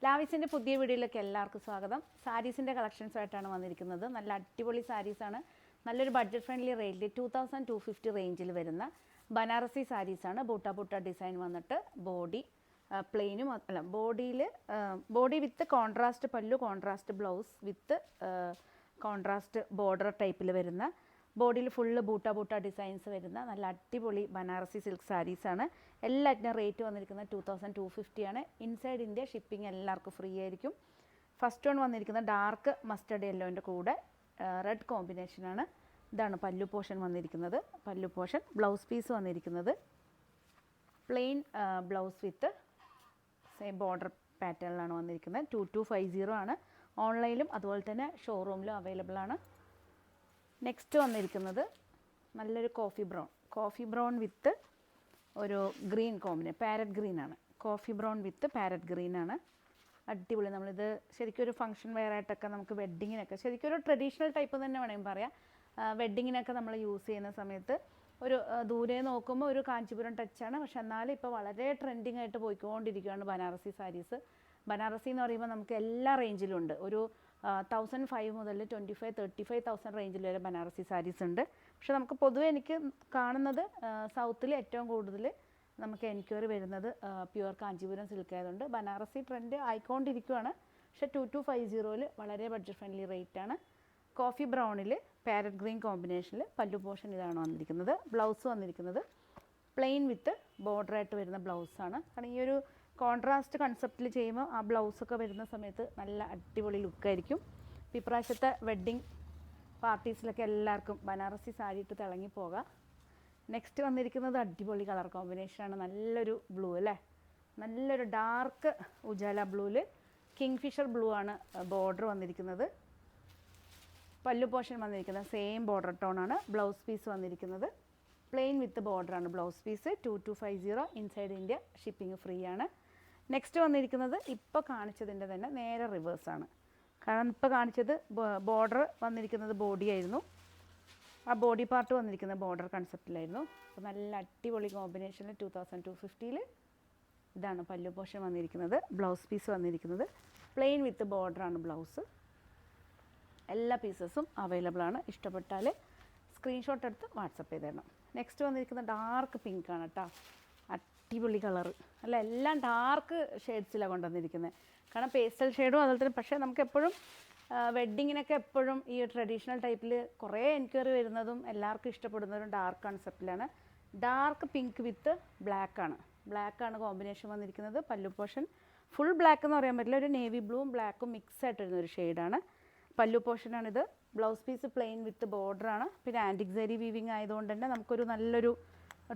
ലാവിസിൻ്റെ പുതിയ വീഡിയോയിലേക്ക് എല്ലാവർക്കും സ്വാഗതം. സാരീസിൻ്റെ കളക്ഷൻസായിട്ടാണ് വന്നിരിക്കുന്നത്. നല്ല അടിപൊളി സാരീസാണ്. നല്ലൊരു ബഡ്ജറ്റ് ഫ്രണ്ട്ലി റേറ്റിൽ 2250 റേഞ്ചിൽ വരുന്ന ബനാറസി സാരീസാണ്. ബൂട്ട ഡിസൈൻ വന്നിട്ട് ബോഡി പ്ലെയിനും അല്ല, ബോഡി വിത്ത് കോൺട്രാസ്റ്റ് പല്ലു, കോൺട്രാസ്റ്റ് ബ്ലൗസ് വിത്ത് കോൺട്രാസ്റ്റ് ബോർഡർ ടൈപ്പിൽ വരുന്ന, ബോഡിയിൽ ഫുള്ള് ബൂട്ട ഡിസൈൻസ് വരുന്ന നല്ല അടിപൊളി ബനാറസി സിൽക്ക് സാരീസാണ്. എല്ലാറ്റിനും റേറ്റ് വന്നിരിക്കുന്നത് 2250 ആണ്. ഇൻസൈഡ് ഇന്ത്യ ഷിപ്പിംഗ് എല്ലാവർക്കും ഫ്രീ ആയിരിക്കും. ഫസ്റ്റ് വൺ വന്നിരിക്കുന്നത് ഡാർക്ക് മസ്റ്റർഡ് യെല്ലോൻ്റെ കൂടെ റെഡ് കോമ്പിനേഷനാണ്. ഇതാണ് പല്ലു പോർഷൻ വന്നിരിക്കുന്നത്. പല്ലു പോർഷൻ ബ്ലൗസ് പീസ് വന്നിരിക്കുന്നത് plain blouse with same border പാറ്റേണിലാണ് വന്നിരിക്കുന്നത്. 2250 ആണ്. ഓൺലൈനിലും അതുപോലെ തന്നെ ഷോറൂമിലും അവൈലബിൾ ആണ്. നെക്സ്റ്റ് വന്നിരിക്കുന്നത് നല്ലൊരു കോഫി ബ്രൗൺ വിത്ത് ഒരു ഗ്രീൻ കോമ്പിനേഷൻ, പാരറ്റ് ഗ്രീനാണ്. കോഫി ബ്രൗൺ വിത്ത് പാരറ്റ് ഗ്രീനാണ്. അടിപൊളി. നമ്മളിത് ശരിക്കും ഒരു ഫംഗ്ഷൻ വെയർ ആയിട്ടൊക്കെ നമുക്ക് വെഡ്ഡിങ്ങിനൊക്കെ ശരിക്കും ഒരു ട്രഡീഷണൽ ടൈപ്പ് തന്നെ വേണമെങ്കിൽ പറയാം. വെഡ്ഡിങ്ങിനൊക്കെ നമ്മൾ യൂസ് ചെയ്യുന്ന സമയത്ത് ഒരു ദൂരെ നോക്കുമ്പോൾ ഒരു കാഞ്ചീപുരം ടച്ചാണ്. പക്ഷെ എന്നാലും ഇപ്പോൾ വളരെ ട്രെൻഡിങ് ആയിട്ട് പോയിക്കൊണ്ടിരിക്കുകയാണ് ബനാറസി സാരീസ്. ബനാറസി എന്ന് പറയുമ്പോൾ നമുക്ക് എല്ലാ റേഞ്ചിലും ഉണ്ട്. ഒരു 1500 മുതൽ 25,000-35,000 റേഞ്ചിൽ വരെ ബനാറസി സാരീസ് ഉണ്ട്. പക്ഷെ നമുക്ക് പൊതുവെ എനിക്ക് കാണുന്നത് സൗത്തിൽ ഏറ്റവും കൂടുതൽ നമുക്ക് എൻക്വയറി വരുന്നത് പ്യുവർ കാഞ്ചീപുരം സിൽക്ക് ആയതുകൊണ്ട് ബനാറസി ട്രെൻഡ് ആയിക്കൊണ്ടിരിക്കുകയാണ്. പക്ഷേ 2250 വളരെ ബഡ്ജറ്റ് ഫ്രണ്ട്ലി റേറ്റാണ്. കോഫി ബ്രൗണിൽ പാരറ്റ് ഗ്രീൻ കോമ്പിനേഷനിൽ പല്ലു പോർഷൻ ഇതാണ് വന്നിരിക്കുന്നത്. ബ്ലൗസ് വന്നിരിക്കുന്നത് പ്ലെയിൻ വിത്ത് ബോർഡറായിട്ട് വരുന്ന ബ്ലൗസാണ്. കാരണം ഈ ഒരു കോൺട്രാസ്റ്റ് കൺസെപ്റ്റിൽ ചെയ്യുമ്പോൾ ആ ബ്ലൗസൊക്കെ വരുന്ന സമയത്ത് നല്ല അടിപൊളി ലുക്കായിരിക്കും. ഇപ്രാവശ്യത്തെ വെഡ്ഡിങ് പാർട്ടീസിലൊക്കെ എല്ലാവർക്കും ബനാറസി സാരി ഇട്ട് തിളങ്ങി പോകാം. നെക്സ്റ്റ് വന്നിരിക്കുന്നത് അടിപൊളി കളർ കോമ്പിനേഷനാണ്. നല്ലൊരു ബ്ലൂ അല്ലേ, നല്ലൊരു ഡാർക്ക് ഉജാല ബ്ലൂവിൽ കിങ് ഫിഷർ ബ്ലൂ ആണ് ബോർഡർ വന്നിരിക്കുന്നത്. പല്ലു പോർഷൻ വന്നിരിക്കുന്നത് സെയിം ബോർഡർ ടോണാണ്. ബ്ലൗസ് പീസ് വന്നിരിക്കുന്നത് പ്ലെയിൻ വിത്ത് ബോർഡറാണ്. Blouse piece 2250. Inside India shipping free ആണ്. നെക്സ്റ്റ് വന്നിരിക്കുന്നത് ഇപ്പോൾ കാണിച്ചതിൻ്റെ തന്നെ നേരെ റിവേഴ്സാണ്. കാരണം ഇപ്പോൾ കാണിച്ചത് ബോർഡർ വന്നിരിക്കുന്നത് ബോഡി ആയിരുന്നു. ആ ബോഡി പാർട്ട് വന്നിരിക്കുന്നത് ബോർഡർ കൺസെപ്റ്റിലായിരുന്നു. അപ്പോൾ നല്ല അടിപൊളി കോമ്പിനേഷനിൽ 2250 ഇതാണ് പല്ലു പോർഷൻ വന്നിരിക്കുന്നത്. ബ്ലൗസ് പീസ് വന്നിരിക്കുന്നത് പ്ലെയിൻ വിത്ത് ബോർഡറാണ് ബ്ലൗസ്. എല്ലാ പീസസും അവൈലബിൾ ആണ്. ഇഷ്ടപ്പെട്ടാൽ സ്ക്രീൻഷോട്ട് എടുത്ത് വാട്സപ്പ് ചെയ്ത് തരണം. നെക്സ്റ്റ് വന്നിരിക്കുന്നത് ഡാർക്ക് പിങ്ക് ആണ് കേട്ടോ. അടിപൊളി കളറ് അല്ല, എല്ലാം ഡാർക്ക് ഷെയ്ഡ്സിലാണ് കൊണ്ടുവന്നിരിക്കുന്നത്. കാരണം പേസ്റ്റൽ ഷെയ്ഡും അതുപോലെ തന്നെ. പക്ഷേ നമുക്ക് എപ്പോഴും വെഡ്ഡിങ്ങിനൊക്കെ എപ്പോഴും ഈ ട്രഡീഷണൽ ടൈപ്പിൽ കുറേ എൻക്വയറി വരുന്നതും എല്ലാവർക്കും ഇഷ്ടപ്പെടുന്നതും ഡാർക്ക് കൺസെപ്റ്റിലാണ്. ഡാർക്ക് പിങ്ക് വിത്ത് ബ്ലാക്കാണ് കോമ്പിനേഷൻ വന്നിരിക്കുന്നത്. പല്ലു പോർഷൻ ഫുൾ ബ്ലാക്ക് എന്ന് പറയാൻ പറ്റില്ല, ഒരു നേവി ബ്ലൂവും ബ്ലാക്കും മിക്സ് ആയിട്ട് വരുന്ന ഒരു ഷെയ്ഡാണ്. പല്ലു പോർഷനാണിത്. Blouse piece plain with ബോർഡറാണ്. പിന്നെ ആൻറ്റിക് സരി വീവിങ് ആയതുകൊണ്ട് തന്നെ നമുക്കൊരു നല്ലൊരു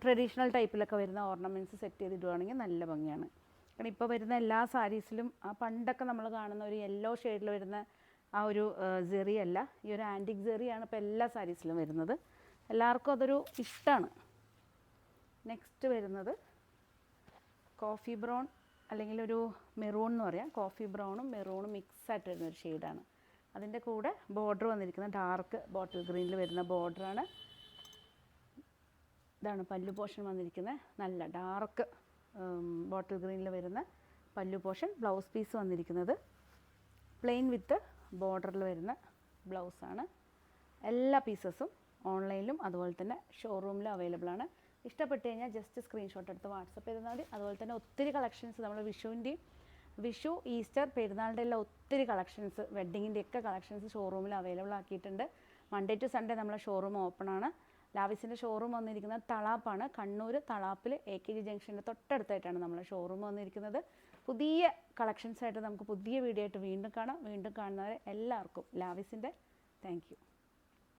ട്രഡീഷണൽ ടൈപ്പിലൊക്കെ വരുന്ന ഓർണമെൻറ്റ്സ് സെറ്റ് ചെയ്തിടുവാണെങ്കിൽ നല്ല ഭംഗിയാണ്. കാരണം ഇപ്പോൾ വരുന്ന എല്ലാ സാരീസിലും ആ പണ്ടൊക്കെ നമ്മൾ കാണുന്ന ഒരു യെല്ലോ ഷെയ്ഡിൽ വരുന്ന ആ ഒരു സെറി അല്ല, ഈ ഒരു ആൻറ്റിക് സെറിയാണ് ഇപ്പോൾ എല്ലാ സാരീസിലും വരുന്നത്. എല്ലാവർക്കും അതൊരു ഇഷ്ടമാണ്. നെക്സ്റ്റ് വരുന്നത് കോഫി ബ്രൗൺ അല്ലെങ്കിൽ ഒരു മെറൂൺ എന്ന് പറയാം. കോഫി ബ്രൗണും മെറൂണും മിക്സ് ആയിട്ട് വരുന്ന ഒരു ഷെയ്ഡാണ്. അതിൻ്റെ കൂടെ ബോർഡർ വന്നിരിക്കുന്നത് ഡാർക്ക് ബോട്ടിൽ ഗ്രീനിൽ വരുന്ന ബോർഡറാണ്. ഇതാണ് പല്ലു പോർഷൻ വന്നിരിക്കുന്നത്. നല്ല ഡാർക്ക് ബോട്ടിൽ ഗ്രീനിൽ വരുന്ന പല്ലു പോർഷൻ. ബ്ലൗസ് പീസ് വന്നിരിക്കുന്നത് പ്ലെയിൻ വിത്ത് ബോർഡറിൽ വരുന്ന ബ്ലൗസാണ്. എല്ലാ പീസസും ഓൺലൈനിലും അതുപോലെ തന്നെ ഷോറൂമിലും അവൈലബിൾ ആണ്. ഇഷ്ടപ്പെട്ട് കഴിഞ്ഞാൽ ജസ്റ്റ് സ്ക്രീൻഷോട്ട് എടുത്ത് വാട്സപ്പ് ചെയ്താൽ മതി. അതുപോലെ തന്നെ ഒത്തിരി കളക്ഷൻസ് നമ്മൾ വിഷു, ഈസ്റ്റർ, പെരുന്നാളിൻ്റെ എല്ലാം ഒത്തിരി കളക്ഷൻസ്, വെഡ്ഡിങ്ങിൻ്റെയൊക്കെ കളക്ഷൻസ് ഷോറൂമിൽ അവൈലബിൾ ആക്കിയിട്ടുണ്ട്. മൺഡേ ടു സൺഡേ നമ്മളെ ഷോറൂം ഓപ്പൺ ആണ്. ലാവിസിൻ്റെ ഷോറൂം വന്നിരിക്കുന്നത് തളാപ്പാണ്. കണ്ണൂർ തളാപ്പിൽ AKG ജംഗ്ഷൻ്റെ തൊട്ടടുത്തായിട്ടാണ് നമ്മളെ ഷോറൂം വന്നിരിക്കുന്നത്. പുതിയ കളക്ഷൻസായിട്ട് നമുക്ക് പുതിയ വീഡിയോ ആയിട്ട് വീണ്ടും കാണുന്നവരെ എല്ലാവർക്കും ലാവിസിൻ്റെ താങ്ക് യു.